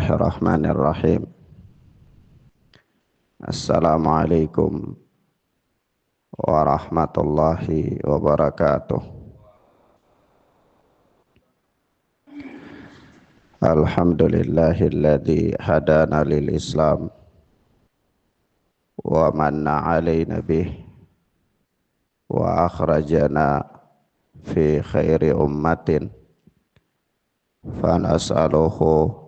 Bismillahirrahmanirrahim. Assalamualaikum warahmatullahi wabarakatuh. Alhamdulillahilladzi hadana lil Islam wa manna alaina bih wa akhrajana fi khairi ummatin fanas'aluhu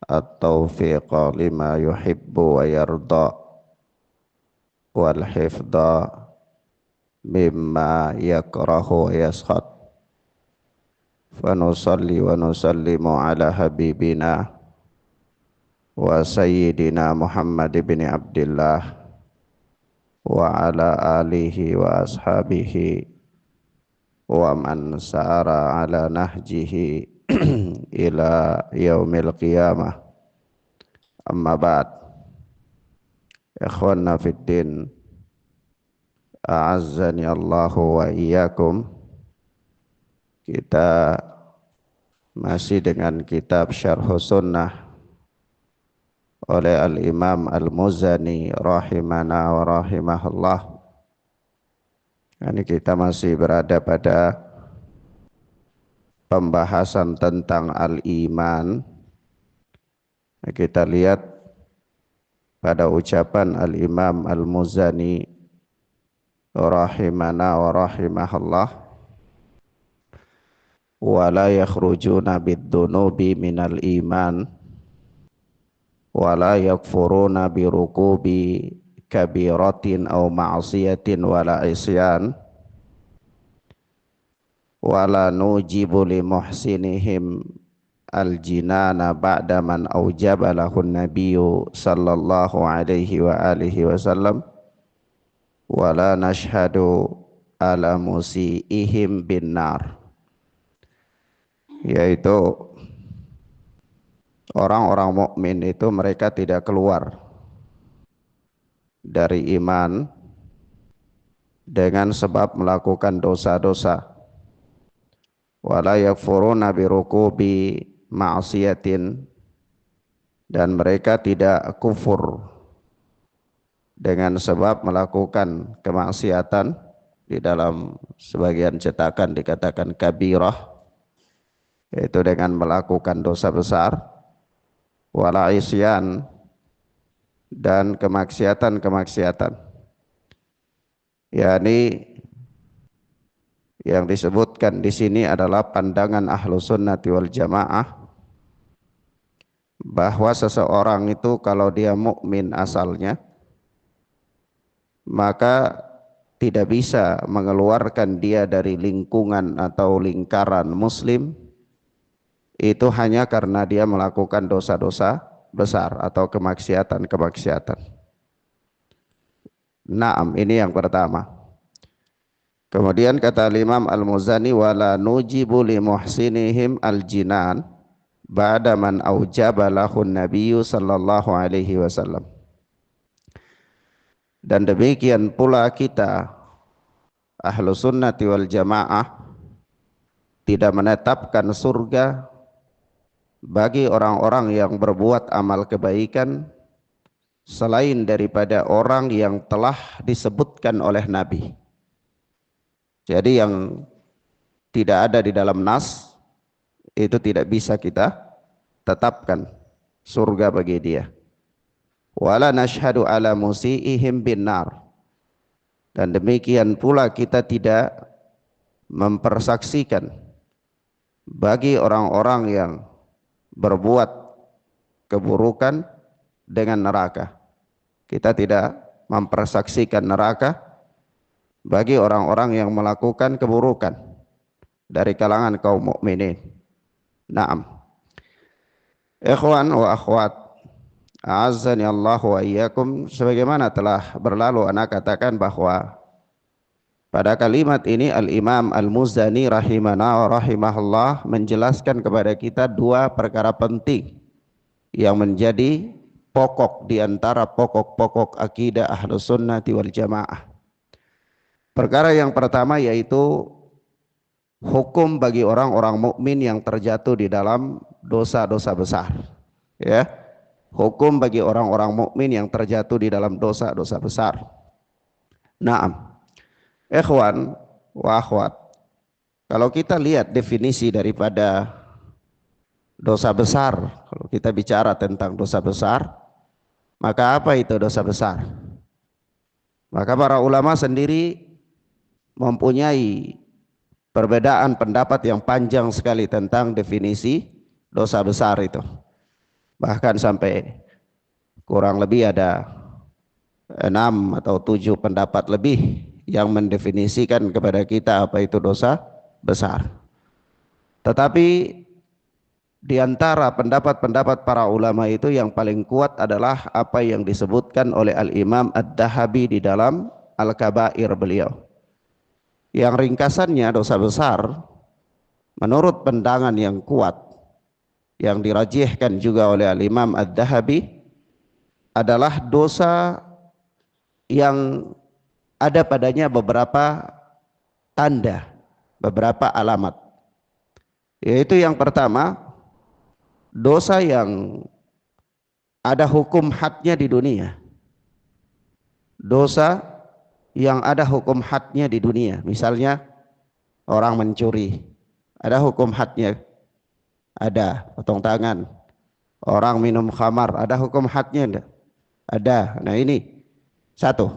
at-taufiqa lima yuhibbu wa yarda wal hifdha mimma yakrahu wa yaskhad. Fa nusalli wa nusallimu ala habibina wa sayyidina Muhammad ibn Abdullah wa ala alihi wa ashabihi wa man sara ala nahjihi ila yaumil qiyamah. Amma ba'd. Ikhwanna fid din, a'azzani Allahu wa iyyakum. Kita masih dengan kitab Syarhus Sunnah oleh Al-Imam Al-Muzani rahimana wa rahimahullah. Ini kita masih berada pada pembahasan tentang al-iman. Kita lihat pada ucapan Al-Imam Al-Muzani rahimana wa rahimahullah, wa la yakhrujuna bid-dunubi minal iman wa la yakfuruna birukubi kabiratin aw ma'siyatin wala isyan wala nujibu li muhsinihim al-jinana ba'da man aujaba lahun nabiyyu sallallahu alaihi wa alihi wasallam wala nashhadu ala musiihim bin nar. Yaitu orang-orang mukmin itu mereka tidak keluar dari iman dengan sebab melakukan dosa-dosa. Wala yakfuruna birukubi ma'siyatin, dan mereka tidak kufur dengan sebab melakukan kemaksiatan. Di dalam sebagian cetakan dikatakan kabirah, yaitu dengan melakukan dosa besar. Wala isyan, dan kemaksiatan-kemaksiatan, yakni yang disebutkan di sini adalah pandangan Ahlus Sunnati wal Jamaah, bahwa seseorang itu kalau dia mukmin asalnya, maka tidak bisa mengeluarkan dia dari lingkungan atau lingkaran muslim itu hanya karena dia melakukan dosa-dosa besar atau kemaksiatan-kemaksiatan. Naam, ini yang pertama. Kemudian kata Imam Al-Muzani, wala nujibu li muhsinihim al-jinan ba'da man aujaba lahun nabiyyu sallallahu alaihi wasallam. Dan demikian pula kita Ahlus Sunnati wal Jamaah tidak menetapkan surga bagi orang-orang yang berbuat amal kebaikan selain daripada orang yang telah disebutkan oleh Nabi. Jadi yang tidak ada di dalam nas itu tidak bisa kita tetapkan surga bagi dia. Wala nashhadu ala musiihim bin nar, dan demikian pula kita tidak mempersaksikan bagi orang-orang yang berbuat keburukan dengan neraka. Kita tidak mempersaksikan neraka bagi orang-orang yang melakukan keburukan dari kalangan kaum mukminin. Naam. Ikhwan wa akhwat, a'azzani Allah wa iyyakum, sebagaimana telah berlalu ana katakan bahwa pada kalimat ini Al-Imam Al-Muzani rahimana wa rahimahullah menjelaskan kepada kita dua perkara penting yang menjadi pokok di antara pokok-pokok akidah Ahlus Sunnati wal Jamaah. Perkara yang pertama yaitu hukum bagi orang-orang mukmin yang terjatuh di dalam dosa-dosa besar. ya. Hukum bagi orang-orang mukmin yang terjatuh di dalam dosa-dosa besar. Naam. Ikhwan wa akhwat, kalau kita lihat definisi daripada dosa besar, kalau kita bicara tentang dosa besar, maka apa itu dosa besar? Maka para ulama sendiri mempunyai perbedaan pendapat yang panjang sekali tentang definisi dosa besar itu. Bahkan sampai kurang lebih ada 6 atau 7 pendapat lebih yang mendefinisikan kepada kita apa itu dosa besar. Tetapi di antara pendapat-pendapat para ulama itu yang paling kuat adalah apa yang disebutkan oleh Al-Imam Ad-Dahabi di dalam Al-Kabair beliau. Yang ringkasannya dosa besar menurut pandangan yang kuat yang dirajihkan juga oleh Al-Imam Ad-Dahabi adalah dosa yang ada padanya beberapa tanda, beberapa alamat. Yaitu yang pertama, dosa yang ada hukum hadnya di dunia. Dosa yang ada hukum hadnya di dunia. Misalnya orang mencuri, ada hukum hadnya. Ada potong tangan. Orang minum khamar, ada hukum hadnya enggak? Ada. Nah ini satu,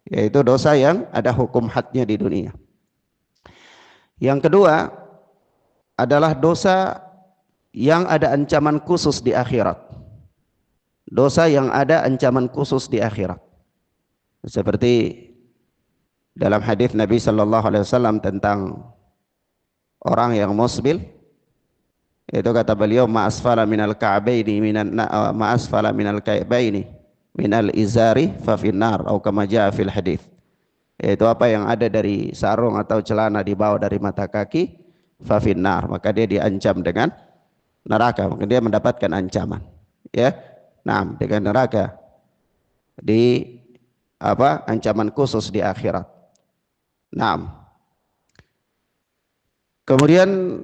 yaitu dosa yang ada hukum hadnya di dunia. Yang kedua adalah dosa yang ada ancaman khusus di akhirat. Dosa yang ada ancaman khusus di akhirat. Seperti dalam hadis Nabi sallallahu alaihi wasallam tentang orang yang musbil, itu kata beliau ma'asfala minal ka'baini ma'asfala minal ka'baini minal izari fa finnar atau kama jaa fil hadis. Yaitu apa yang ada dari sarung atau celana di bawah dari mata kaki fa finnar, maka dia diancam dengan neraka, maka dia mendapatkan ancaman, ya. Nah, dengan neraka di ancaman khusus di akhirat. Nah, kemudian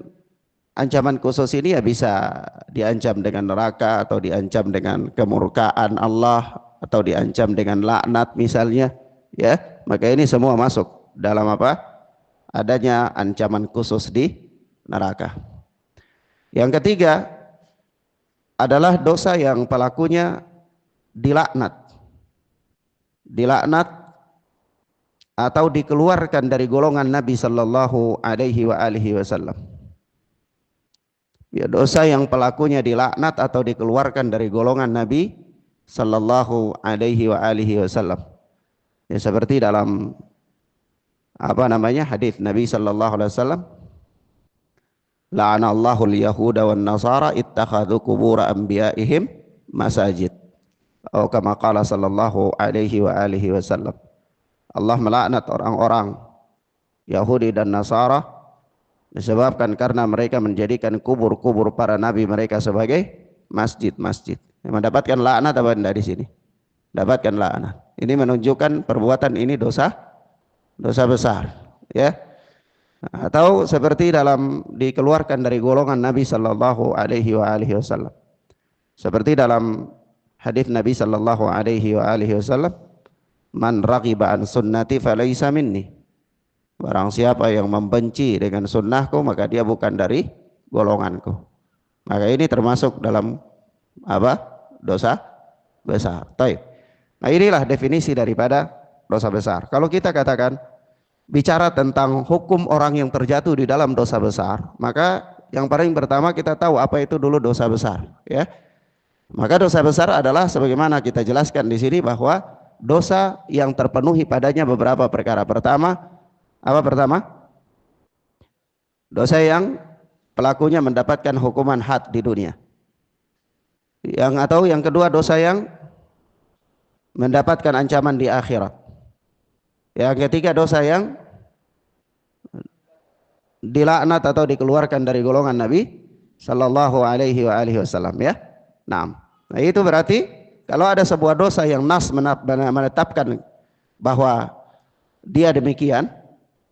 ancaman khusus ini ya bisa diancam dengan neraka atau diancam dengan kemurkaan Allah atau diancam dengan laknat misalnya, ya. Maka ini semua masuk dalam adanya ancaman khusus di neraka. Yang ketiga adalah dosa yang pelakunya dilaknat. Dilaknat atau dikeluarkan dari golongan Nabi sallallahu alaihi wasallam. Ya, dosa yang pelakunya dilaknat atau dikeluarkan dari golongan Nabi sallallahu alaihi wasallam. Ya, seperti dalam hadis Nabi sallallahu alaihi wasallam, la'anallahu al-yahuda wan nasara ittakhadhu qubur anbiya'ihim masajid. Atau kama qala sallallahu alaihi wasallam. Allah melaknat orang-orang Yahudi dan Nasara disebabkan karena mereka menjadikan kubur-kubur para nabi mereka sebagai masjid-masjid. Mendapatkan laknat apa enggak di sini? Dapatkan laknat. Ini menunjukkan perbuatan ini dosa besar, ya. Atau seperti dalam dikeluarkan dari golongan Nabi sallallahu alaihi wasallam. Seperti dalam hadis Nabi sallallahu alaihi wasallam, man raghiba an sunnati falaysa minni. Barang siapa yang membenci dengan sunnahku maka dia bukan dari golonganku. Maka ini termasuk dalam dosa besar. Baik. Nah, inilah definisi daripada dosa besar. Kalau kita katakan bicara tentang hukum orang yang terjatuh di dalam dosa besar, maka yang paling pertama kita tahu apa itu dulu dosa besar, ya. Maka dosa besar adalah sebagaimana kita jelaskan di sini bahwa dosa yang terpenuhi padanya beberapa perkara. Pertama, apa pertama? Dosa yang pelakunya mendapatkan hukuman had di dunia. Yang kedua, dosa yang mendapatkan ancaman di akhirat. Yang ketiga, dosa yang dilaknat atau dikeluarkan dari golongan Nabi sallallahu alaihi wasallam, ya. Nah, itu berarti kalau ada sebuah dosa yang nas menetapkan bahwa dia demikian,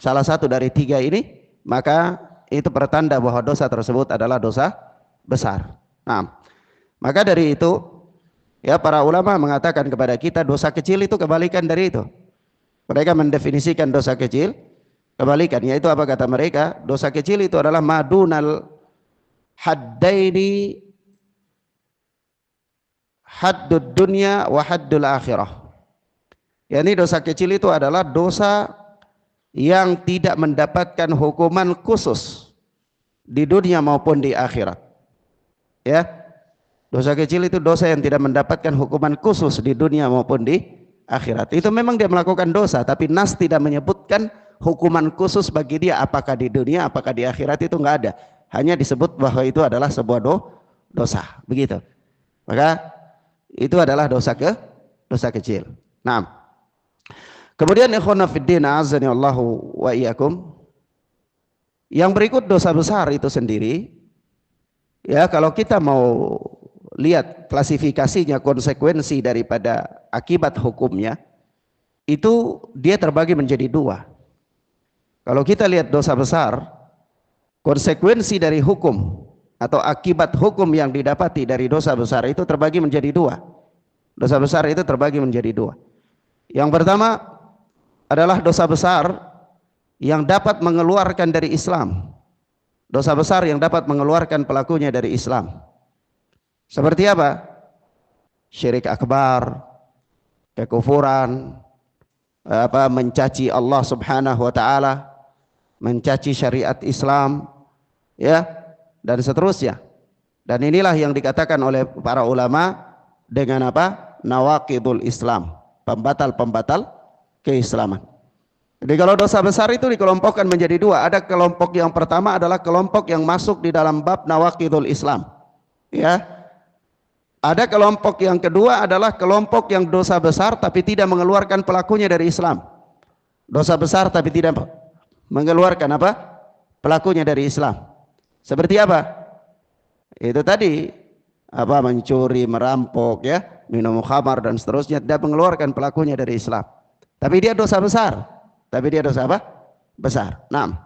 salah satu dari tiga ini, maka itu pertanda bahwa dosa tersebut adalah dosa besar. Nah, Maka dari itu, ya, para ulama mengatakan kepada kita dosa kecil itu kebalikan dari itu. Mereka mendefinisikan dosa kecil kebalikan, yaitu apa kata mereka? Dosa kecil itu adalah madunal haddaini, haddud dunya wa haddul akhirah. Yani dosa kecil itu adalah dosa yang tidak mendapatkan hukuman khusus di dunia maupun di akhirat. Ya, dosa kecil itu dosa yang tidak mendapatkan hukuman khusus di dunia maupun di akhirat. Itu memang dia melakukan dosa, tapi nas tidak menyebutkan hukuman khusus bagi dia, apakah di dunia apakah di akhirat, itu enggak ada. Hanya disebut bahwa itu adalah sebuah dosa, begitu. Maka itu adalah dosa kecil. Nah, kemudian ikhwan fiddin azani Allahu wa iyyakum, yang berikut dosa besar itu sendiri, ya, kalau kita mau lihat klasifikasinya, konsekuensi daripada akibat hukumnya, itu dia terbagi menjadi dua. Kalau kita lihat dosa besar, konsekuensi dari hukum atau akibat hukum yang didapati dari dosa besar itu terbagi menjadi dua. Dosa besar itu terbagi menjadi dua. Yang pertama adalah dosa besar yang dapat mengeluarkan dari Islam. Dosa besar yang dapat mengeluarkan pelakunya dari Islam. Seperti apa? Syirik akbar, kekufuran, mencaci Allah Subhanahu wa taala, mencaci syariat Islam, ya, dan seterusnya. Dan inilah yang dikatakan oleh para ulama dengan apa? Nawaqidul Islam, pembatal-pembatal keislaman. Jadi kalau dosa besar itu dikelompokkan menjadi dua. Ada kelompok yang pertama adalah kelompok yang masuk di dalam bab nawaqidul Islam, ya. Ada kelompok yang kedua adalah kelompok yang dosa besar tapi tidak mengeluarkan pelakunya dari Islam. Dosa besar tapi tidak mengeluarkan apa? Pelakunya dari Islam. Seperti apa? Itu tadi, apa, mencuri, merampok, ya, minum khamar dan seterusnya, tidak mengeluarkan pelakunya dari Islam. Tapi dia dosa besar. Tapi dia dosa apa? Besar. Nah,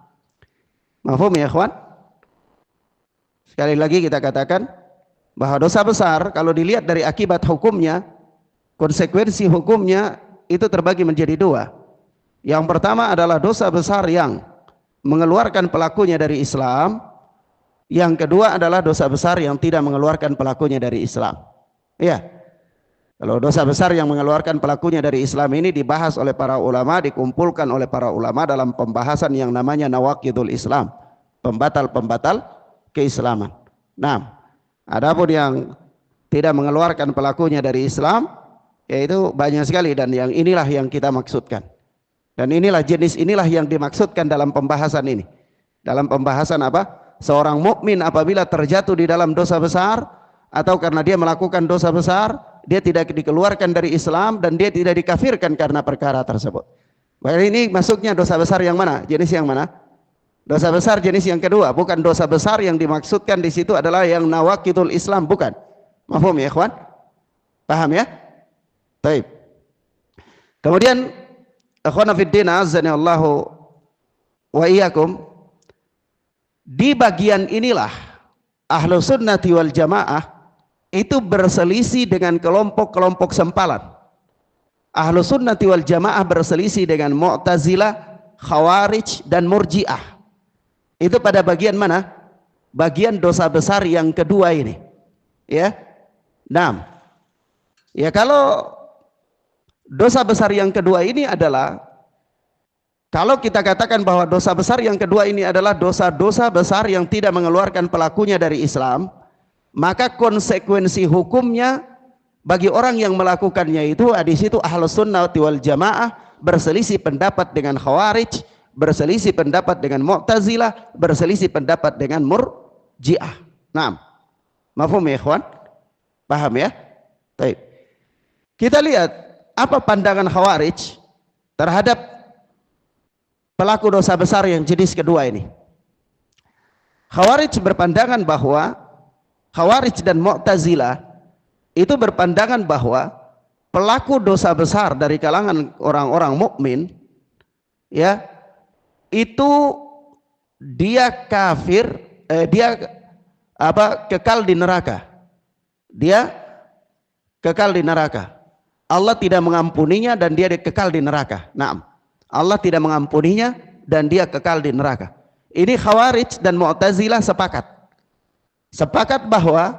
mafhum ya ikhwan? Sekali lagi kita katakan bahwa dosa besar kalau dilihat dari akibat hukumnya, konsekuensi hukumnya itu terbagi menjadi dua. Yang pertama adalah dosa besar yang mengeluarkan pelakunya dari Islam. Yang kedua adalah dosa besar yang tidak mengeluarkan pelakunya dari Islam. Ya. Kalau dosa besar yang mengeluarkan pelakunya dari Islam ini dibahas oleh para ulama, dikumpulkan oleh para ulama dalam pembahasan yang namanya nawaqidul Islam, pembatal-pembatal keislaman. Nah, adapun yang tidak mengeluarkan pelakunya dari Islam, yaitu banyak sekali, dan yang inilah yang kita maksudkan. Dan inilah jenis inilah yang dimaksudkan dalam pembahasan ini. Dalam pembahasan apa? Seorang mukmin apabila terjatuh di dalam dosa besar atau karena dia melakukan dosa besar, dia tidak dikeluarkan dari Islam dan dia tidak dikafirkan karena perkara tersebut. Maka ini masuknya dosa besar yang mana? Jenis yang mana? Dosa besar jenis yang kedua, bukan dosa besar yang dimaksudkan di situ adalah yang nawaqidul Islam, bukan. Mafhum ya ikhwan? Paham ya? Baik. Kemudian ikhwan fiddin azani Allahu wa iyyakum, di bagian inilah Ahlus Sunnati wal Jamaah itu berselisih dengan kelompok-kelompok sempalan. Ahlus Sunnati wal Jamaah berselisih dengan Mu'tazilah, Khawarij dan Murji'ah. Itu pada bagian mana? Bagian dosa besar yang kedua ini. Ya. Nah, ya, kalau dosa besar yang kedua ini adalah, kalau kita katakan bahwa dosa besar yang kedua ini adalah dosa-dosa besar yang tidak mengeluarkan pelakunya dari Islam, maka konsekuensi hukumnya bagi orang yang melakukannya itu, di situ Ahlus Sunnah wal Jamaah berselisih pendapat dengan Khawarij, berselisih pendapat dengan Mu'tazilah, berselisih pendapat dengan Murji'ah. Nah, mafhum ya ikhwan? Paham ya? Baik. Kita lihat apa pandangan Khawarij terhadap pelaku dosa besar yang jenis kedua ini. Khawarij berpandangan bahwa Khawarij dan Mu'tazilah itu berpandangan bahwa pelaku dosa besar dari kalangan orang-orang mukmin, ya, itu dia kafir, dia kekal di neraka. dia kekal di neraka. Allah tidak mengampuninya dan dia kekal di neraka. Naam. Allah tidak mengampuninya dan dia kekal di neraka. Ini Khawarij dan Mu'tazilah sepakat. Sepakat bahwa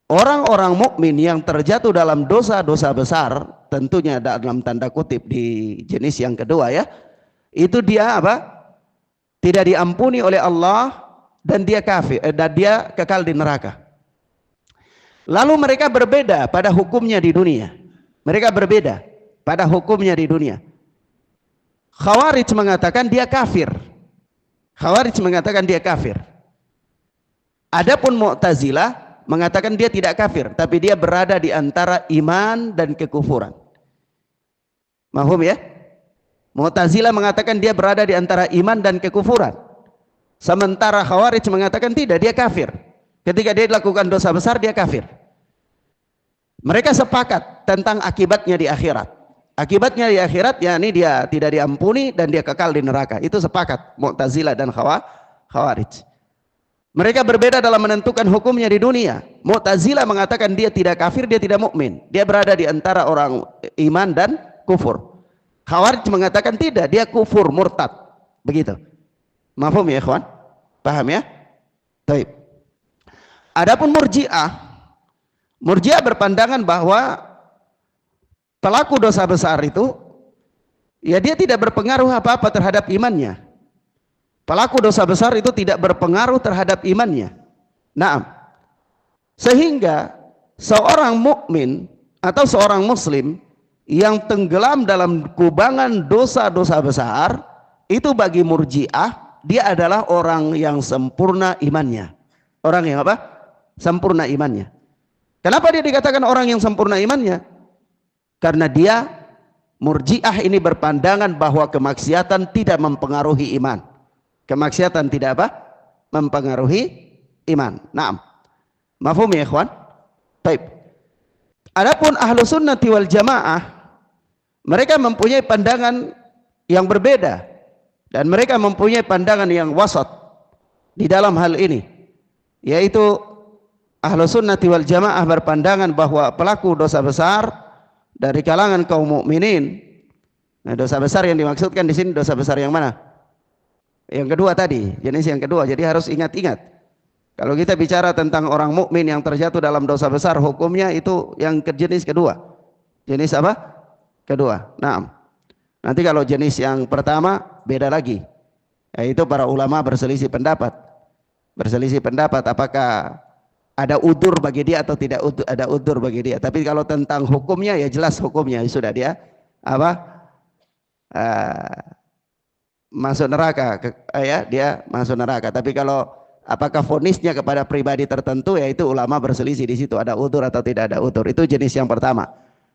orang-orang mukmin yang terjatuh dalam dosa-dosa besar, tentunya dalam tanda kutip di jenis yang kedua ya, itu dia apa? Tidak diampuni oleh Allah dan dia kafir dan dia kekal di neraka. Lalu mereka berbeda pada hukumnya di dunia. Mereka berbeda pada hukumnya di dunia. Khawarij mengatakan dia kafir. Khawarij mengatakan dia kafir. Adapun Mu'tazilah mengatakan dia tidak kafir, tapi dia berada di antara iman dan kekufuran. Mahum ya? Mu'tazilah mengatakan dia berada di antara iman dan kekufuran. Sementara Khawarij mengatakan tidak, dia kafir. Ketika dia lakukan dosa besar, dia kafir. Mereka sepakat tentang akibatnya di akhirat. Akibatnya di akhirat, yakni dia tidak diampuni dan dia kekal di neraka. Itu sepakat Mu'tazilah dan Khawarij. Mereka berbeda dalam menentukan hukumnya di dunia. Mu'tazilah mengatakan dia tidak kafir, dia tidak mukmin. Dia berada di antara orang iman dan kufur. Khawarij mengatakan tidak, dia kufur, murtad. Begitu. Mafhum ya ikhwan? Paham ya? Baik. Adapun Murji'ah berpandangan bahwa pelaku dosa besar itu ya dia tidak berpengaruh apa-apa terhadap imannya. Pelaku dosa besar itu tidak berpengaruh terhadap imannya. Naam. Sehingga seorang mukmin atau seorang muslim yang tenggelam dalam kubangan dosa-dosa besar, itu bagi Murji'ah dia adalah orang yang sempurna imannya. Orang yang apa? Sempurna imannya. Kenapa dia dikatakan orang yang sempurna imannya? Karena dia Murji'ah ini berpandangan bahwa kemaksiatan tidak mempengaruhi iman. Kemaksiatan tidak apa? Mempengaruhi iman. Naam. Mafhum ya ikhwan? Baik. Adapun Ahlus Sunnati wal Jamaah, mereka mempunyai pandangan yang berbeda dan mereka mempunyai pandangan yang wasat di dalam hal ini, yaitu Ahlus Sunnati wal Jamaah berpandangan bahwa pelaku dosa besar dari kalangan kaum mukminin. Nah, dosa besar yang dimaksudkan di sini dosa besar yang mana? Yang kedua tadi, jenis yang kedua. Jadi harus ingat-ingat. Kalau kita bicara tentang orang mukmin yang terjatuh dalam dosa besar, hukumnya itu yang jenis kedua. Jenis apa? Kedua. Nah, nanti kalau jenis yang pertama beda lagi. Yaitu para ulama berselisih pendapat. Berselisih pendapat apakah ada udzur bagi dia atau tidak ada udzur bagi dia. Tapi kalau tentang hukumnya ya jelas hukumnya sudah dia apa? Masuk neraka ya, dia masuk neraka. Tapi kalau apakah vonisnya kepada pribadi tertentu, yaitu ulama berselisih di situ ada udzur atau tidak ada udzur. Itu jenis yang pertama.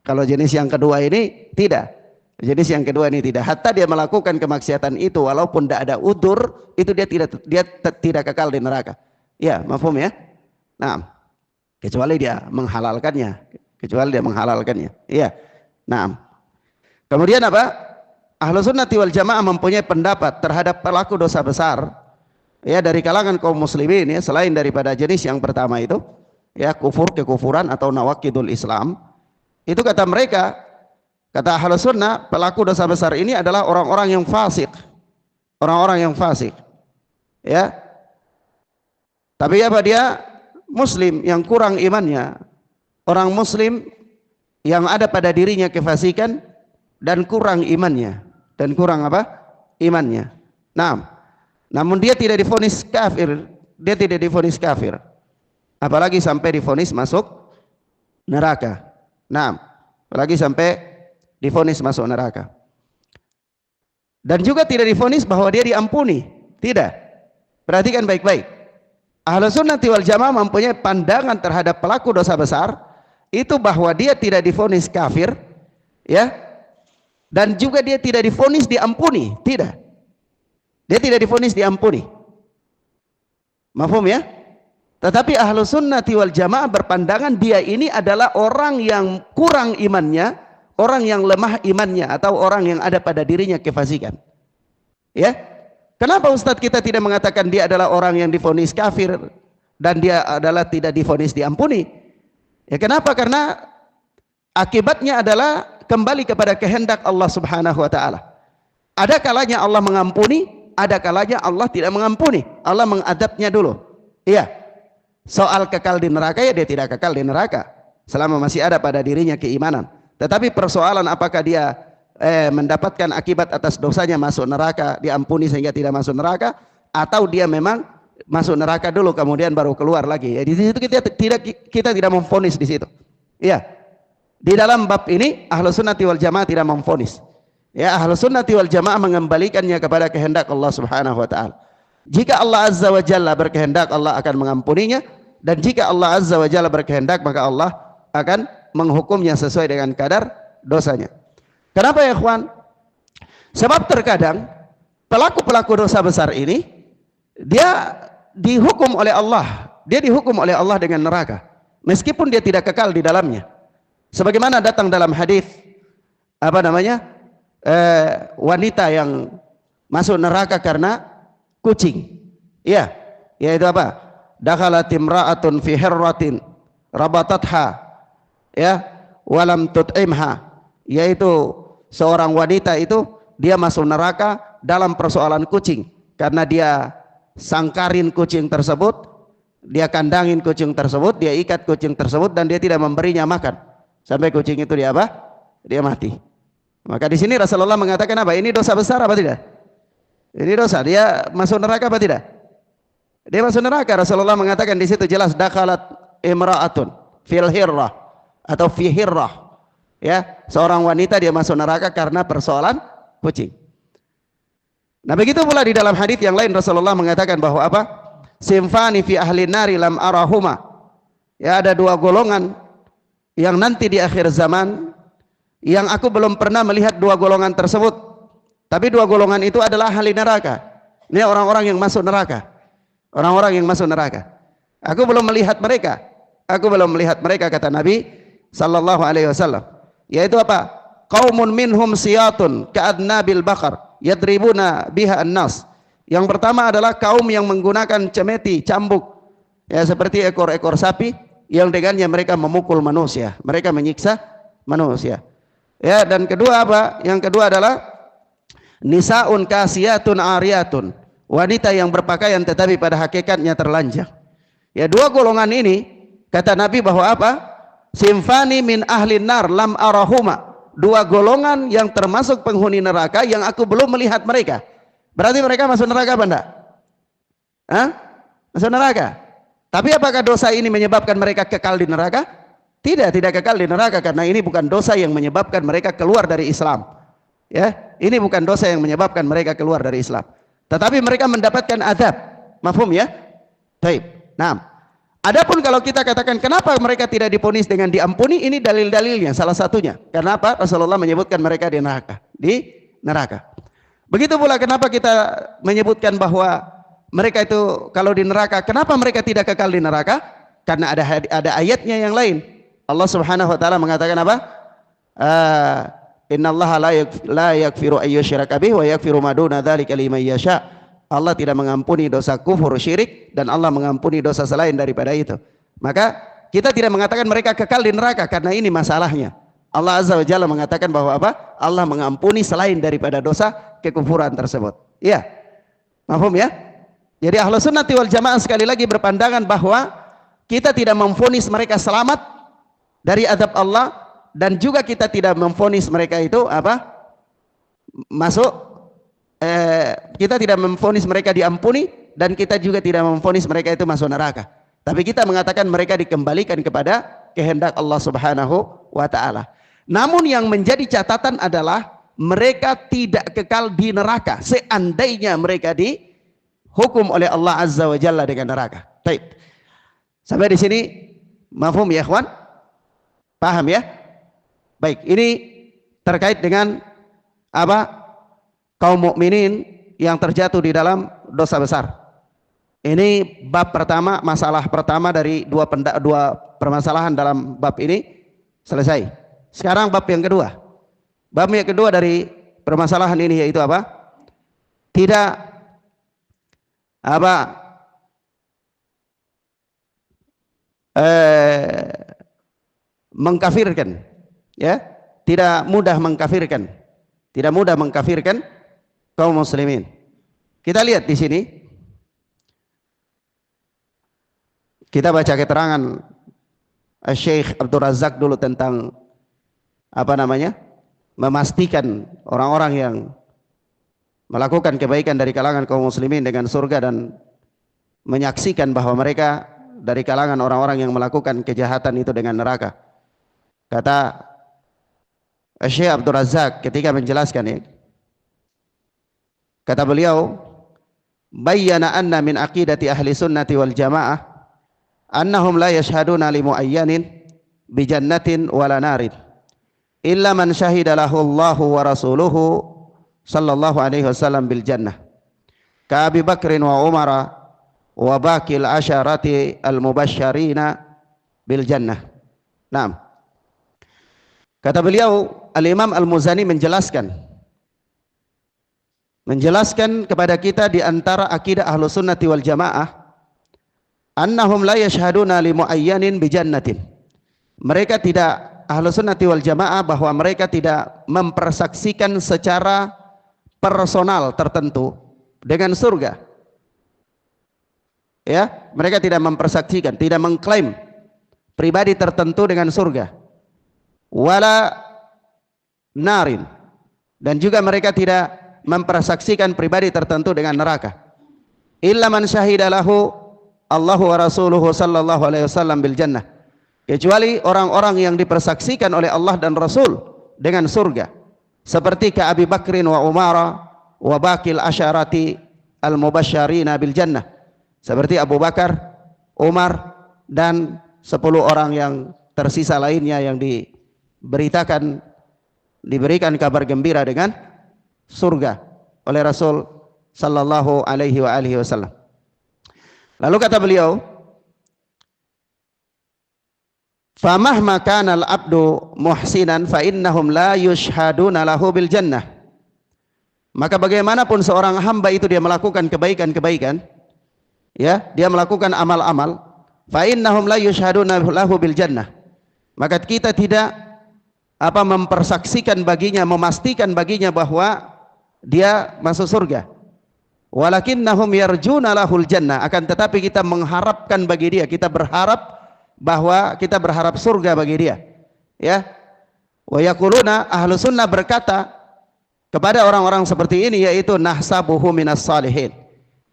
Kalau jenis yang kedua ini tidak. Jenis yang kedua ini tidak. Hatta dia melakukan kemaksiatan itu walaupun tidak ada udzur, itu dia tidak kekal di neraka. Ya, mafhum ya? Nah, kecuali dia menghalalkannya. Iya. Nah. Kemudian apa? Ahlus Sunnati wal Jamaah mempunyai pendapat terhadap pelaku dosa besar ya dari kalangan kaum muslimin ya, selain daripada jenis yang pertama itu ya, kekufuran atau nawaqidul Islam. Itu kata mereka, kata Ahlus Sunnah, pelaku dosa besar ini adalah orang-orang yang fasik. Orang-orang yang fasik. Ya. Tapi apa dia? Muslim yang kurang imannya. Orang muslim yang ada pada dirinya kefasikan dan kurang imannya. Dan kurang apa? Imannya. Nah, namun dia tidak divonis kafir. Dia tidak divonis kafir. Apalagi sampai divonis masuk neraka. Nah, apalagi sampai divonis masuk neraka. Dan juga tidak divonis bahwa dia diampuni. Tidak. Perhatikan baik-baik. Ahlus Sunnati wal Jamaah mempunyai pandangan terhadap pelaku dosa besar itu bahwa dia tidak divonis kafir, ya. Dan juga dia tidak divonis diampuni, tidak. Dia tidak divonis diampuni. Mafhum ya? Tetapi Ahlus Sunnati wal Jamaah berpandangan dia ini adalah orang yang kurang imannya, orang yang lemah imannya, atau orang yang ada pada dirinya kefasikan. Ya? Kenapa Ustadz kita tidak mengatakan dia adalah orang yang divonis kafir dan dia adalah tidak divonis diampuni? Ya kenapa? Karena akibatnya adalah kembali kepada kehendak Allah Subhanahu wa taala. Ada kalanya Allah mengampuni, ada kalanya Allah tidak mengampuni. Allah mengadabnya dulu. Iya. Soal kekal di neraka, ya dia tidak kekal di neraka selama masih ada pada dirinya keimanan. Tetapi persoalan apakah dia mendapatkan akibat atas dosanya masuk neraka, diampuni sehingga tidak masuk neraka, atau dia memang masuk neraka dulu kemudian baru keluar lagi. Ya, di situ kita tidak memvonis di situ. Iya. Di dalam bab ini Ahlus Sunnati wal Jamaah tidak memvonis. Ya, Ahlus Sunnati wal Jamaah mengembalikannya kepada kehendak Allah Subhanahu wa taala. Jika Allah Azza wa Jalla berkehendak, Allah akan mengampuninya, dan jika Allah Azza wa Jalla berkehendak, maka Allah akan menghukumnya sesuai dengan kadar dosanya. Kenapa ya ikhwan? Sebab terkadang pelaku-pelaku dosa besar ini dia dihukum oleh Allah, dengan neraka meskipun dia tidak kekal di dalamnya. Sebagaimana datang dalam hadis wanita yang masuk neraka karena kucing. Iya, yaitu apa? Dakhalat imra'atun fi hirratin rabatatha, ya, walam tut'imha, yaitu seorang wanita itu dia masuk neraka dalam persoalan kucing karena dia sangkarin kucing tersebut, dia kandangin kucing tersebut, dia ikat kucing tersebut dan dia tidak memberinya makan sampai kucing itu dia mati. Maka di sini Rasulullah mengatakan apa? Ini dosa besar apa tidak? Ini dosa, dia masuk neraka apa tidak? Dia masuk neraka. Rasulullah mengatakan di situ jelas, dakhalat imra'atun fil hirrah atau fi hirrah. Ya, seorang wanita dia masuk neraka karena persoalan kucing. Nah, begitu pula di dalam hadis yang lain Rasulullah mengatakan bahwa apa? Simfani fi ahli nari lam arahuma. Ya, ada dua golongan yang nanti di akhir zaman yang aku belum pernah melihat dua golongan tersebut. Tapi dua golongan itu adalah ahli neraka. Ini orang-orang yang masuk neraka. Orang-orang yang masuk neraka. Aku belum melihat mereka. Kata Nabi sallallahu alaihi wasallam. Yaitu apa? Qaumun minhum siyatun ka'adnabil baqar yadribuna biha an-nas. Yang pertama adalah kaum yang menggunakan cemeti, cambuk. Ya, seperti ekor-ekor sapi yang dengannya mereka memukul manusia. Mereka menyiksa manusia. Ya, dan kedua apa? Yang kedua adalah nisaun kasiyatun ariyatun, wanita yang berpakaian tetapi pada hakikatnya terlanjang. Ya, dua golongan ini kata Nabi bahwa apa? Simfani min ahli nar lam arahuma, dua golongan yang termasuk penghuni neraka yang aku belum melihat mereka. Berarti mereka masuk neraka apa enggak? Hah? Masuk neraka. Tapi apakah dosa ini menyebabkan mereka kekal di neraka? Tidak kekal di neraka, karena ini bukan dosa yang menyebabkan mereka keluar dari Islam. Ya, ini bukan dosa yang menyebabkan mereka keluar dari Islam. Tetapi mereka mendapatkan azab. Mafhum ya? Baik. Nah, adapun kalau kita katakan kenapa mereka tidak diponis dengan diampuni, ini dalil-dalilnya salah satunya. Karena apa? Rasulullah menyebutkan mereka di neraka. Di neraka. Begitu pula kenapa kita menyebutkan bahwa mereka itu kalau di neraka, kenapa mereka tidak kekal di neraka? Karena ada ayatnya yang lain. Allah Subhanahu wa taala mengatakan apa? Innallaha la yaghfiru ayyusyraka bihi wa yaghfiru ma duna dzalika liman yasha. Allah tidak mengampuni dosa kufur syirik dan Allah mengampuni dosa selain daripada itu. Maka kita tidak mengatakan mereka kekal di neraka karena ini masalahnya. Allah Azza wa Jalla mengatakan bahwa apa? Allah mengampuni selain daripada dosa kekufuran tersebut. Iya. Paham ya? Jadi Ahlus Sunnati wal Jamaah sekali lagi berpandangan bahwa kita tidak memvonis mereka selamat dari azab Allah, dan juga kita tidak memvonis mereka itu apa? Kita tidak memvonis mereka diampuni, dan kita juga tidak memvonis mereka itu masuk neraka. Tapi kita mengatakan mereka dikembalikan kepada kehendak Allah Subhanahu wa taala. Namun yang menjadi catatan adalah mereka tidak kekal di neraka seandainya mereka dihukum oleh Allah Azza wa Jalla dengan neraka. Baik. Sampai di sini mafhum ya ikhwan? Paham ya? Baik, ini terkait dengan apa? Kaum mukminin yang terjatuh di dalam dosa besar. Ini bab pertama, masalah pertama dari dua permasalahan dalam bab ini selesai. Sekarang bab yang kedua. Bab yang kedua dari permasalahan ini yaitu apa? Tidak apa? mengkafirkan, ya, tidak mudah mengkafirkan, tidak mudah mengkafirkan kaum muslimin. Kita lihat di sini, kita baca keterangan Syekh Abdul Razak dulu tentang apa namanya, memastikan orang-orang yang melakukan kebaikan dari kalangan kaum muslimin dengan surga dan menyaksikan bahwa mereka dari kalangan orang-orang yang melakukan kejahatan itu dengan neraka. Kata Syekh Abdul Razak ketika menjelaskan ini, kata beliau, bayyana anna min aqidati ahli sunnati wal jamaah annahum la yashhaduna li muayyanin bi jannatin wala narin illa man syahida lahu Allahu wa rasuluhu sallallahu alaihi wasallam bil jannah ka Abi Bakrin wa Umar wa baqil asyarati al mubasysyirina bil jannah. Naam. Kata beliau, Al-Imam Al-Muzani menjelaskan kepada kita di antara akidah Ahlus Sunnati wal Jamaah annahum la yashhaduna li muayyanin bi jannatin. Mereka tidak, Ahlus Sunnati wal Jamaah, bahwa mereka tidak mempersaksikan secara personal tertentu dengan surga. Ya, mereka tidak mempersaksikan, tidak mengklaim pribadi tertentu dengan surga. Wala narin, dan juga mereka tidak mempersaksikan pribadi tertentu dengan neraka. Illa man syahida lahu Allahu wa rasuluhu sallallahu alaihi wasallam bil jannah, kecuali orang-orang yang dipersaksikan oleh Allah dan Rasul dengan surga, seperti ka Abi Bakrin wa Umar wa baqil asyarati al mubasysyirina bil jannah, seperti Abu Bakar, Umar, dan 10 orang yang tersisa lainnya yang diberikan kabar gembira dengan surga oleh Rasul sallallahu alaihi wasallam. Lalu kata beliau, famahma kana al-abdu muhsinan fa innahum la yushhaduna lahu bil jannah. Maka bagaimanapun seorang hamba itu dia melakukan kebaikan-kebaikan, ya, dia melakukan amal-amal, fa innahum la yushhaduna lahu bil jannah, maka kita tidak mempersaksikan baginya, memastikan baginya bahwa dia masuk surga. Walakinnahum yarjuna lahul jannah, akan tetapi kita mengharapkan bagi dia, kita berharap bahwa kita berharap surga bagi dia, ya. Wa yaquluna, ahlu sunnah berkata kepada orang-orang seperti ini, yaitu nahsabuhu minas salihin,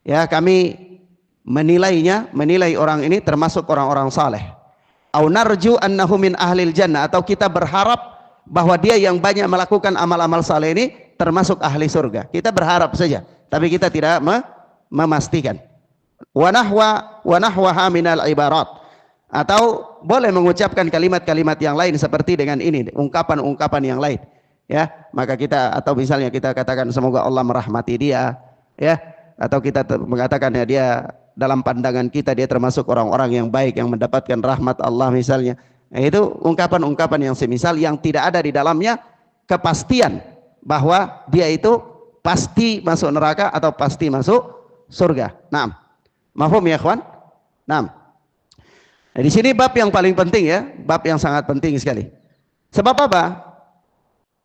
ya, kami menilai orang ini termasuk orang-orang saleh. Au narju annahu min ahlil jannah, atau kita berharap bahwa dia yang banyak melakukan amal-amal saleh ini termasuk ahli surga. Kita berharap saja, tapi kita tidak memastikan. Wa nahwaha minal ibarat, atau boleh mengucapkan kalimat-kalimat yang lain seperti dengan ini, ungkapan-ungkapan yang lain, ya. Maka kita, atau misalnya kita katakan semoga Allah merahmati dia, ya, atau kita mengatakan ya dia dalam pandangan kita dia termasuk orang-orang yang baik yang mendapatkan rahmat Allah misalnya. Nah, itu ungkapan-ungkapan yang semisal yang tidak ada di dalamnya kepastian bahwa dia itu pasti masuk neraka atau pasti masuk surga. Naam. Mafhum ya ikhwan? Naam. Nah, di sini bab yang paling penting, ya, bab yang sangat penting sekali. Sebab apa?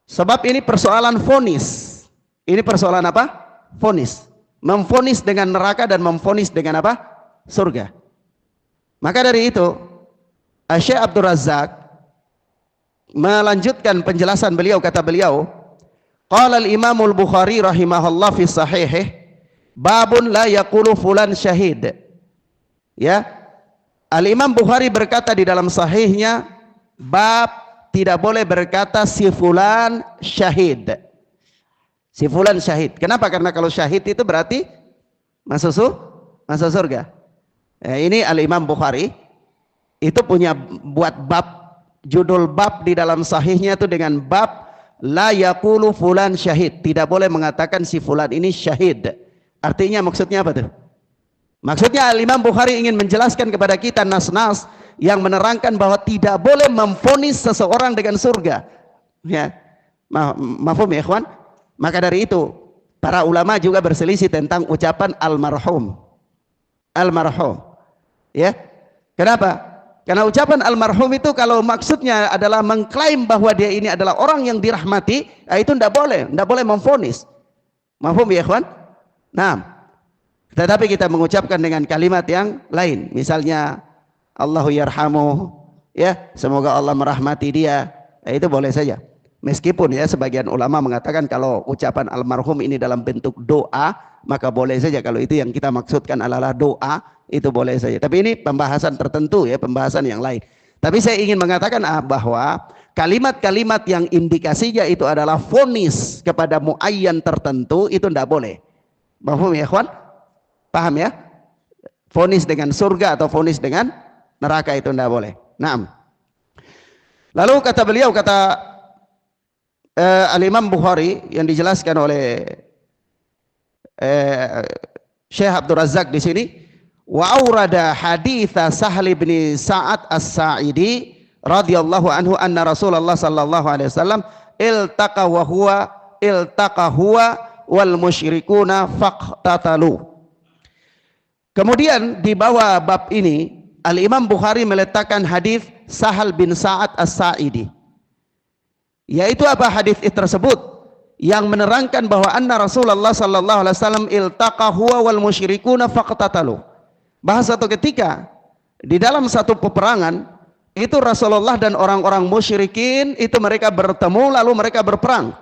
Sebab ini persoalan vonis. Ini persoalan apa? Vonis. Memvonis dengan neraka dan memvonis dengan apa? Surga. Maka dari itu Syekh Abdul Razak melanjutkan penjelasan beliau, kata beliau, qala al-Imam al-Bukhari rahimahullah fi sahihih, babun la yaqulu fulan syahid. Ya, Al-Imam Bukhari berkata di dalam sahihnya, bab tidak boleh berkata si fulan syahid. Si fulan syahid. Kenapa? Karena kalau syahid itu berarti masuk surga. Ini Al-Imam Bukhari itu punya buat bab, judul bab di dalam sahihnya itu dengan bab la yaqulu fulan syahid. Tidak boleh mengatakan si fulan ini syahid. Artinya maksudnya apa tuh? Maksudnya Al-Imam Bukhari ingin menjelaskan kepada kita nas-nas yang menerangkan bahwa tidak boleh memvonis seseorang dengan surga. Ya. Mafhum ya ikhwan? Maka dari itu para ulama juga berselisih tentang ucapan almarhum. Almarhum. Ya. Kenapa? Karena ucapan almarhum itu kalau maksudnya adalah mengklaim bahwa dia ini adalah orang yang dirahmati, itu tidak boleh memvonis. Mahfum ya ikhwan? Nah, tetapi kita mengucapkan dengan kalimat yang lain. Misalnya Allahu yarhamu, ya, semoga Allah merahmati dia. Itu boleh saja. Meskipun ya sebagian ulama mengatakan kalau ucapan almarhum ini dalam bentuk doa, maka boleh saja. Kalau itu yang kita maksudkan adalah doa, itu boleh saja. Tapi ini pembahasan tertentu ya, pembahasan yang lain. Tapi saya ingin mengatakan bahwa kalimat-kalimat yang indikasinya itu adalah vonis kepada muayyan tertentu itu tidak boleh. Paham ya ikhwan? Paham ya? Vonis dengan surga atau vonis dengan neraka itu tidak boleh. Naam. Lalu kata beliau, kata Al-Imam Bukhari yang dijelaskan oleh Syekh Abdul Razak di sini, wa aurada haditha Sahl bin Sa'ad As-Sa'idi radhiyallahu anhu anna Rasulullah sallallahu alaihi wasallam iltaqa huwa wal musyrikuna faqtatalu. Kemudian di bawah bab ini Al-Imam Bukhari meletakkan hadis Sahal bin Sa'ad As-Sa'idi, yaitu apa hadis tersebut yang menerangkan bahwa anna Rasulullah sallallahu alaihi wasallam iltaqa huwa wal musyrikuna faqtatalu. Bahas satu ketika di dalam satu peperangan itu Rasulullah dan orang-orang musyrikin itu mereka bertemu lalu mereka berperang.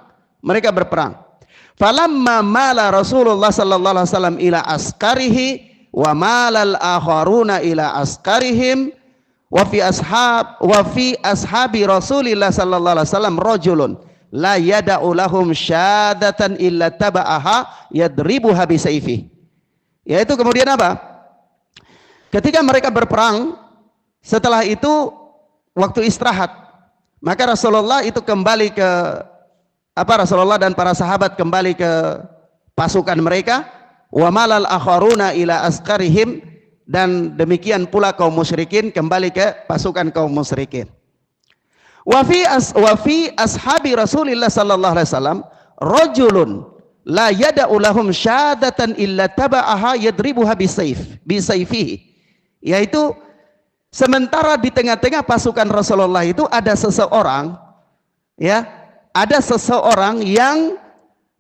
Falamma mala Rasulullah sallallahu alaihi wasallam ila askarihi wa malal akharuna ila askarihim wa fi ashabi Rasulillah sallallahu alaihi wasallam rajulun la yada'u lahum syadatan illa taba'aha yadribuha bisayfi. Yaitu kemudian apa? Ketika mereka berperang, setelah itu waktu istirahat, maka Rasulullah itu kembali ke Rasulullah dan para sahabat kembali ke pasukan mereka, wa malal akharuna ila askarihim, dan demikian pula kaum musyrikin kembali ke pasukan kaum musyrikin. Wa fi ashabi Rasulillah sallallahu alaihi wasallam rajulun la yada'u lahum syadatan illa taba'aha yadribuha bisayfihi. Yaitu sementara di tengah-tengah pasukan Rasulullah itu ada seseorang, ya, ada seseorang yang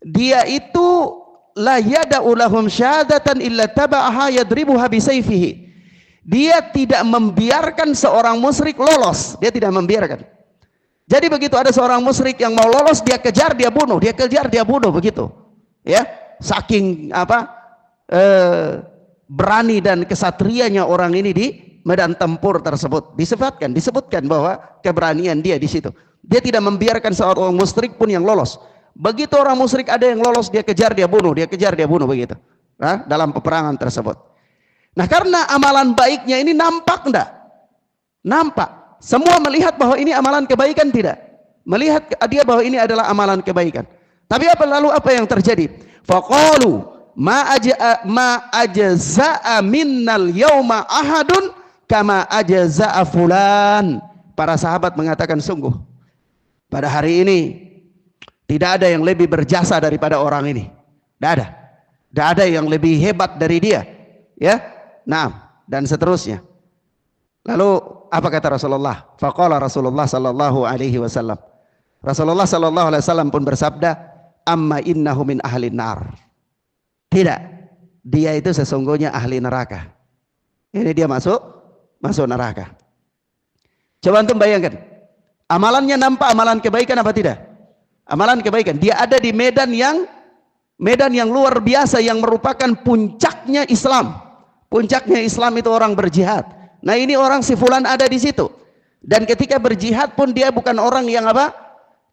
dia itu la yada'u lahum syadatan illa taba'aha yadribuha bisayfihi. Dia tidak membiarkan seorang musyrik lolos, dia tidak membiarkan. Jadi begitu ada seorang musyrik yang mau lolos, dia kejar, dia bunuh, begitu. Ya, saking berani dan kesatrianya orang ini di medan tempur tersebut. Disebutkan bahwa keberanian dia di situ. Dia tidak membiarkan seorang musyrik pun yang lolos. Begitu orang musyrik ada yang lolos, dia kejar, dia bunuh begitu. Nah, dalam peperangan tersebut. Nah, karena amalan baiknya ini nampak enggak? Nampak. Semua melihat bahwa ini amalan kebaikan tidak? Melihat dia bahwa ini adalah amalan kebaikan. Tapi lalu apa yang terjadi? Faqalu ma ajza'a minnal yauma ahadun kama ajza'a fulan. Para sahabat mengatakan, sungguh pada hari ini tidak ada yang lebih berjasa daripada orang ini. Tidak ada yang lebih hebat dari dia, ya. Nah, dan seterusnya. Lalu apa kata Rasulullah? Faqala Rasulullah sallallahu alaihi wasallam. Rasulullah sallallahu alaihi wasallam pun bersabda, amma innahu min ahli nar. Tidak, dia itu sesungguhnya ahli neraka. Ini dia masuk neraka. Coba antum bayangkan, amalannya nampak amalan kebaikan apa tidak? Amalan kebaikan. Dia ada di medan yang luar biasa, yang merupakan puncaknya Islam. Puncaknya Islam itu orang berjihad. Nah, ini orang si fulan ada di situ. Dan ketika berjihad pun dia bukan orang yang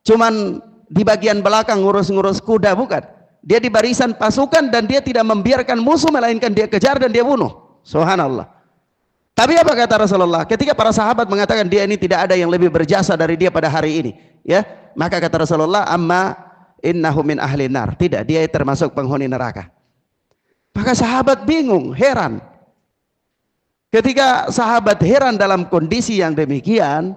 cuman di bagian belakang ngurus-ngurus kuda, bukan. Dia di barisan pasukan dan dia tidak membiarkan musuh, melainkan dia kejar dan dia bunuh. Subhanallah. Tapi apa kata Rasulullah? Ketika para sahabat mengatakan dia ini tidak ada yang lebih berjasa dari dia pada hari ini, ya, maka kata Rasulullah, amma innahu min ahli nar. Tidak, dia termasuk penghuni neraka. Maka sahabat bingung, heran. Ketika sahabat heran dalam kondisi yang demikian,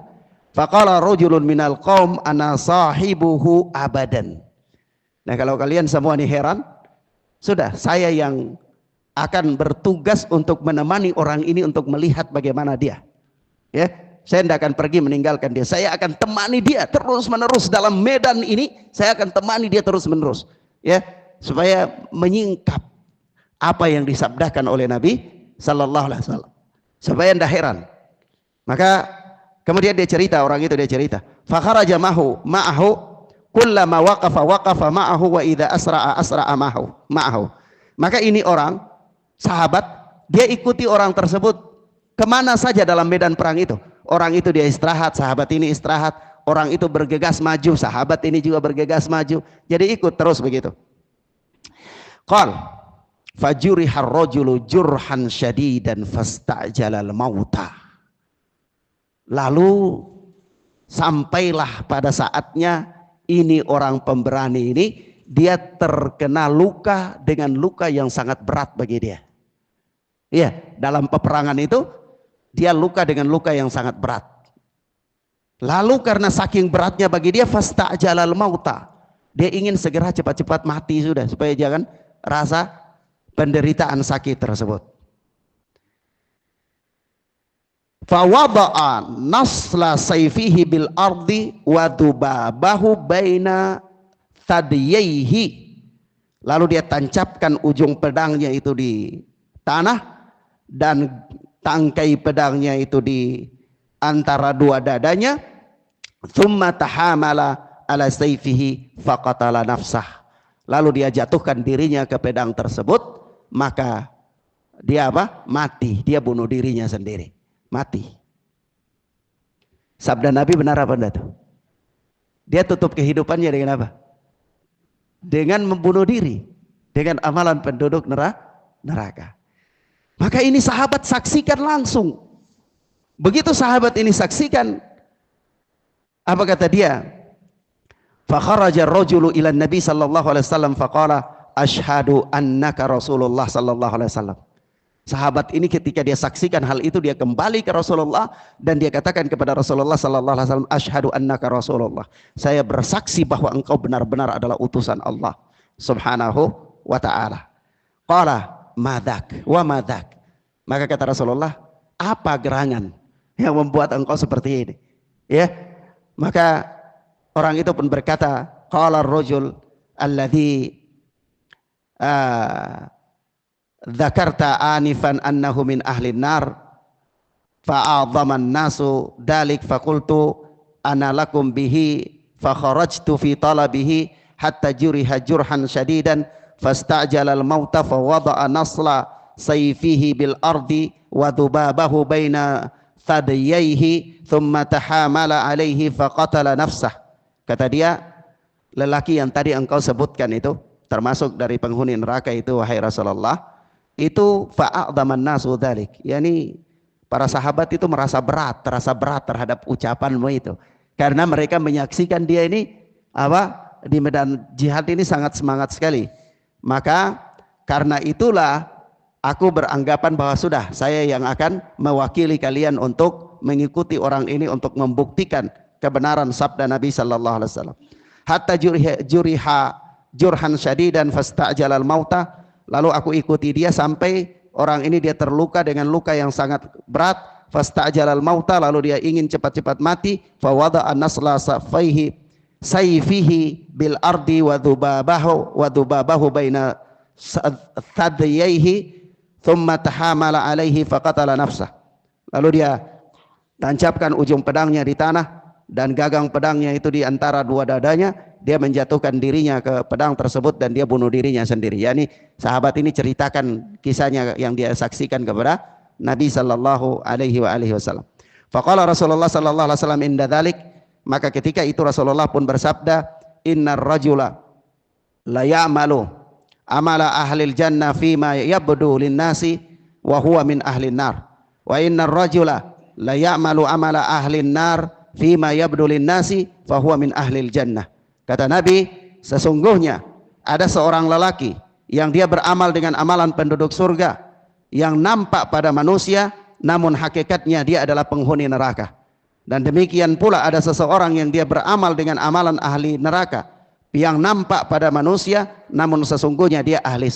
faqala rajulun minal qaum ana sahibuhu abadan. Nah, kalau kalian semua ini heran, sudah, saya yang akan bertugas untuk menemani orang ini untuk melihat bagaimana dia. Ya, saya tidak akan pergi meninggalkan dia. Saya akan temani dia terus menerus dalam medan ini. Saya akan temani dia terus menerus. Ya, supaya menyingkap apa yang disabdakan oleh Nabi Sallallahu Alaihi Wasallam. Supaya tidak heran. Maka kemudian dia cerita, orang itu dia cerita. Fakharaja ma'ahu kullama waqafa ma'ahu wa idza asra'a ma'ahu. Maka ini orang sahabat, dia ikuti orang tersebut kemana saja dalam medan perang itu. Orang itu dia istirahat, sahabat ini istirahat. Orang itu bergegas maju, sahabat ini juga bergegas maju. Jadi ikut terus begitu. Qal fajurihar rajulu jurhan syadidan fasta'jalal mauta. Lalu sampailah pada saatnya ini orang pemberani ini, dia terkena luka dengan luka yang sangat berat bagi dia. Iya, dalam peperangan itu dia luka dengan luka yang sangat berat. Lalu karena saking beratnya bagi dia, fasta'jalal mauta. Dia ingin segera cepat-cepat mati sudah, supaya jangan rasa penderitaan sakit tersebut. Fawada'a nasla sayfihi bil ardi wa dubabahu baina thadiyaihi. Lalu dia tancapkan ujung pedangnya itu di tanah dan tangkai pedangnya itu di antara dua dadanya. Thumma tahamala ala sayfihi faqatala nafsah. Lalu dia jatuhkan dirinya ke pedang tersebut, maka dia apa? Mati. Dia bunuh dirinya sendiri. Mati. Sabda Nabi benar apa enggak tuh? Dia tutup kehidupannya dengan apa? Dengan membunuh diri, dengan amalan penduduk neraka. Maka ini sahabat saksikan langsung. Begitu sahabat ini saksikan, apa kata dia? Fa kharaja ar-rajulu ila Nabi sallallahu alaihi wasallam faqala asyhadu annaka Rasulullah sallallahu alaihi wasallam. Sahabat ini ketika dia saksikan hal itu, dia kembali ke Rasulullah dan dia katakan kepada Rasulullah sallallahu alaihi wasallam, asyhadu annaka Rasulullah. Saya bersaksi bahwa engkau benar-benar adalah utusan Allah Subhanahu wa taala. Qala madak wa madak. Maka kata Rasulullah, apa gerangan yang membuat engkau seperti ini? Ya. Maka orang itu pun berkata, qala ar-rajul alladhi dzakarta anifan annahu min ahlin nar fa'adhaman nasu dalik faqultu ana lakum bihi fakharajtu fi talabihi hatta juriha jurhan syadidan fasta'jala al-mauta fawada'a nasla sayfihi bil ardi wa dhubabahu baina thadiyaihi thumma tahamala alaihi faqatala nafsah. Kata dia, lelaki yang tadi engkau sebutkan itu termasuk dari penghuni neraka itu, wahai Rasulullah, itu fa'adhaman nasu dzalik, yakni para sahabat itu terasa berat terhadap ucapanmu itu, karena mereka menyaksikan dia ini apa di medan jihad ini sangat semangat sekali. Maka karena itulah aku beranggapan bahwa sudah saya yang akan mewakili kalian untuk mengikuti orang ini untuk membuktikan kebenaran sabda Nabi sallallahu alaihi wasallam. Hatta juriha jurhan syadidan fasta'jalal mauta. Lalu aku ikuti dia sampai orang ini dia terluka dengan luka yang sangat berat. Fasta'jalal mauta, lalu dia ingin cepat-cepat mati. Fawada'a nasla sayfihi bil ardi wa dhubabahu baina thadiyaihi thumma tahamala alaihi faqatala nafsah. Lalu dia tancapkan ujung pedangnya di tanah dan gagang pedangnya itu di antara dua dadanya. Dia menjatuhkan dirinya ke pedang tersebut dan dia bunuh dirinya sendiri. Yani sahabat ini ceritakan kisahnya yang dia saksikan kepada Nabi sallallahu alaihi wasallam. Faqala Rasulullah sallallahu alaihi wasallam inda dzalik, maka ketika itu Rasulullah pun bersabda, innar rajula la ya'malu amala ahlil jannah fima yabdu lin-nasi wa huwa min ahlin nar. Wa innar rajula la ya'malu amala ahlin nar fima yabdu lin-nasi fa huwa min ahlil jannah. Kata Nabi, sesungguhnya ada seorang lelaki yang dia beramal dengan amalan penduduk surga yang nampak pada manusia, namun hakikatnya dia adalah penghuni neraka. Dan demikian pula ada seseorang yang dia beramal dengan amalan ahli neraka yang nampak pada manusia, namun sesungguhnya dia ahli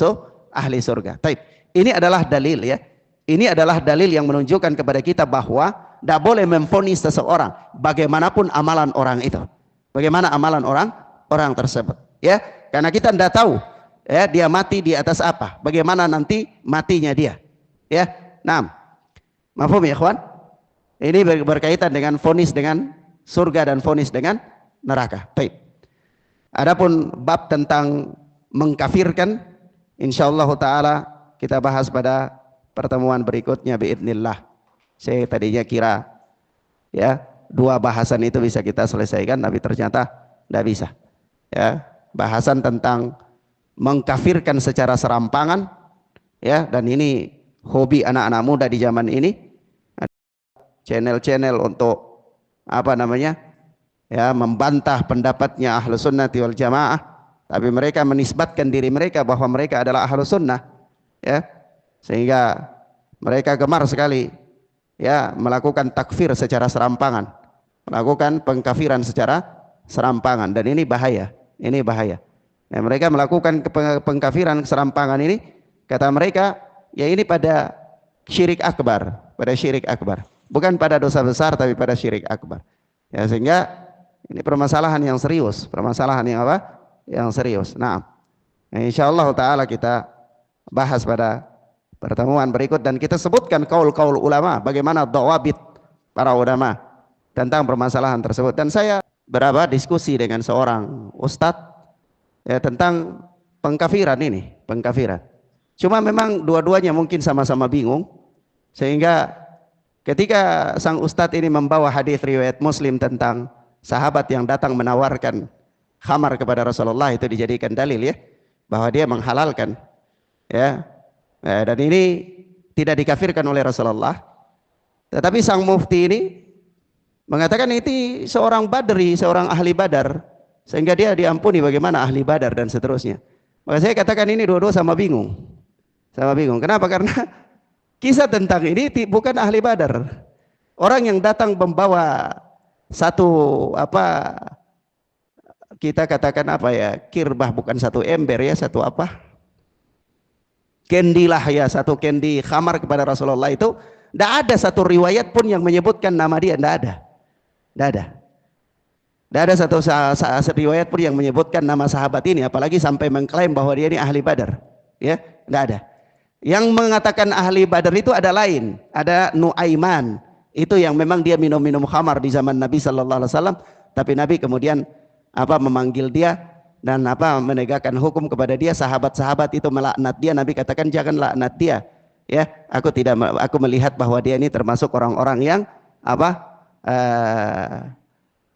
surga. Taib. Ini adalah dalil ya. Ini adalah dalil yang menunjukkan kepada kita bahwa tidak boleh memvonis seseorang bagaimanapun amalan orang itu. Bagaimana amalan orang tersebut, ya? Karena kita tidak tahu ya dia mati di atas apa, bagaimana nanti matinya dia, ya. Nah, mafhum ya ikhwan? Ini berkaitan dengan vonis dengan surga dan vonis dengan neraka. Baik. Adapun bab tentang mengkafirkan, insyaallah taala kita bahas pada pertemuan berikutnya biidznillah. Saya tadinya kira ya 2 bahasan itu bisa kita selesaikan, tapi ternyata tidak bisa. Ya, bahasan tentang mengkafirkan secara serampangan, ya, dan ini hobi anak-anak muda di zaman ini. Channel-channel untuk apa namanya? Ya, membantah pendapatnya Ahlus Sunnati wal Jamaah, tapi mereka menisbatkan diri mereka bahwa mereka adalah Ahlus Sunnah, ya, sehingga mereka gemar sekali ya melakukan takfir secara serampangan, melakukan pengkafiran secara serampangan, dan ini bahaya, ini bahaya. Ya, mereka melakukan pengkafiran serampangan ini, kata mereka, ya ini pada syirik akbar, bukan pada dosa besar tapi pada syirik akbar. Ya, sehingga ini permasalahan yang serius, permasalahan yang apa? Yang serius. Nah, insyaallah taala kita bahas pada pertemuan berikut dan kita sebutkan kaul-kaul ulama, bagaimana dawabit para ulama tentang permasalahan tersebut. Dan saya diskusi dengan seorang ustadz ya, tentang pengkafiran ini, pengkafiran. Cuma memang dua-duanya mungkin sama-sama bingung, sehingga ketika sang ustadz ini membawa hadis riwayat Muslim tentang sahabat yang datang menawarkan khamar kepada Rasulullah, itu dijadikan dalil ya bahwa dia menghalalkan, ya. Dan ini tidak dikafirkan oleh Rasulullah. Tetapi sang mufti ini mengatakan itu seorang badri, seorang ahli badar, sehingga dia diampuni bagaimana ahli badar dan seterusnya. Maka saya katakan ini dua-dua sama bingung. Sama bingung. Kenapa? Karena kisah tentang ini bukan ahli badar. Orang yang datang membawa satu apa, kita katakan apa ya, kirbah, bukan satu ember ya, satu apa, kendi lah ya, satu kendi khamar kepada Rasulullah, itu tidak ada satu riwayat pun yang menyebutkan nama dia, tidak ada satu riwayat pun yang menyebutkan nama sahabat ini, apalagi sampai mengklaim bahwa dia ini ahli badar, ya, tidak ada. Yang mengatakan ahli badar itu ada lain, ada Nuaiman, itu yang memang dia minum-minum khamar di zaman Nabi sallallahu alaihi wasallam, tapi Nabi kemudian apa memanggil dia dan apa menegakkan hukum kepada dia. Sahabat-sahabat itu melaknat dia, Nabi katakan jangan laknat dia, ya, aku melihat bahwa dia ini termasuk orang-orang yang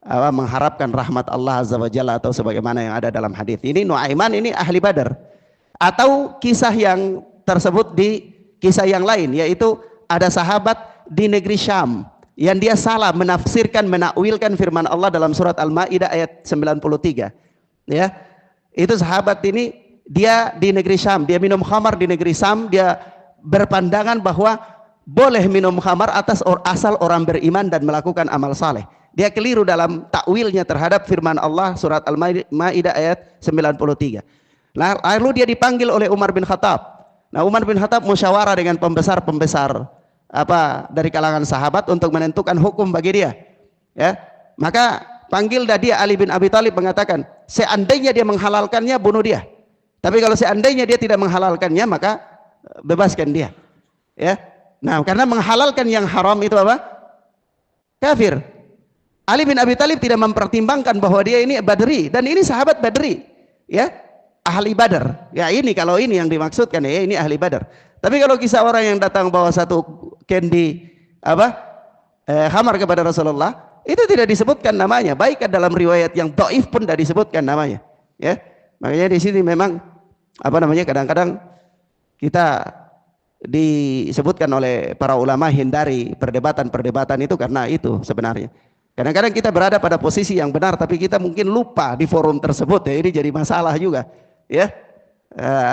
mengharapkan rahmat Allah azza wa jalla, atau sebagaimana yang ada dalam hadis ini. Nuaiman ini ahli badar. Atau kisah yang tersebut di kisah yang lain, yaitu ada sahabat di negeri Syam yang dia salah menafsirkan, menakwilkan firman Allah dalam surat Al-Maidah ayat 93. Ya, itu sahabat ini dia di negeri Syam, dia minum khamar di negeri Syam, dia berpandangan bahwa boleh minum khamar asal orang beriman dan melakukan amal saleh. Dia keliru dalam takwilnya terhadap firman Allah surat Al-Maidah ayat 93. Lalu dia dipanggil oleh Umar bin Khattab. Nah, Umar bin Khattab musyawarah dengan pembesar-pembesar dari kalangan sahabat untuk menentukan hukum bagi dia. Ya, maka panggil dia Ali bin Abi Thalib, mengatakan seandainya dia menghalalkannya, bunuh dia. Tapi kalau seandainya dia tidak menghalalkannya, maka bebaskan dia. Ya. Nah, karena menghalalkan yang haram itu apa? Kafir. Ali bin Abi Thalib tidak mempertimbangkan bahwa dia ini Badri, dan ini sahabat Badri, ya, ahli Badar. Ya, ini kalau ini yang dimaksudkan, ya, ini ahli Badar. Tapi kalau kisah orang yang datang bawa satu kendi khamar kepada Rasulullah, itu tidak disebutkan namanya, baik dalam riwayat yang dhaif pun tidak disebutkan namanya, ya. Makanya di sini memang kadang-kadang kita disebutkan oleh para ulama hindari perdebatan-perdebatan itu, karena itu sebenarnya kadang-kadang kita berada pada posisi yang benar tapi kita mungkin lupa di forum tersebut, ya, ini jadi masalah juga, ya.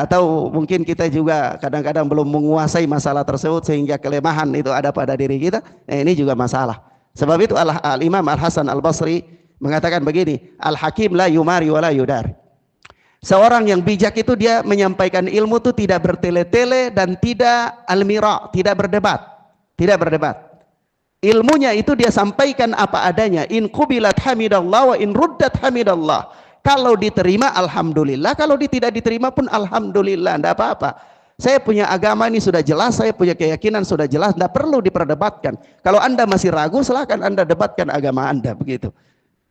Atau mungkin kita juga kadang-kadang belum menguasai masalah tersebut sehingga kelemahan itu ada pada diri kita. Nah, ini juga masalah. Sebab itu Al-Imam Al-Hasan Al-Basri mengatakan begini, Al-Hakim la yumari wa la yudar. Seorang yang bijak itu dia menyampaikan ilmu itu tidak bertele-tele dan tidak al-mira, tidak berdebat. Tidak berdebat. Ilmunya itu dia sampaikan apa adanya. In qubilat hamidallah wa in ruddat hamidallah. Kalau diterima alhamdulillah, kalau tidak diterima pun alhamdulillah, tidak apa-apa. Saya punya agama ini sudah jelas, saya punya keyakinan sudah jelas, tidak perlu diperdebatkan. Kalau Anda masih ragu, silakan Anda debatkan agama Anda, begitu.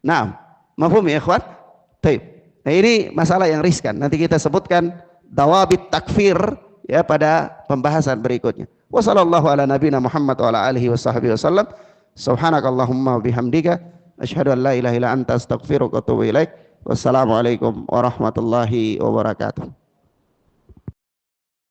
Nah, mafhum ya ikhwan? Baik. Nah, ini masalah yang riskan. Nanti kita sebutkan dawabit takfir ya pada pembahasan berikutnya. Wassallallahu ala nabiyina Muhammad wa ala alihi washabbihi wasallam. Subhanakallahumma wa bihamdika asyhadu an la ilaha illa anta astaghfiruka wa atubu ilaik. Wassalamualaikum warahmatullahi wabarakatuh.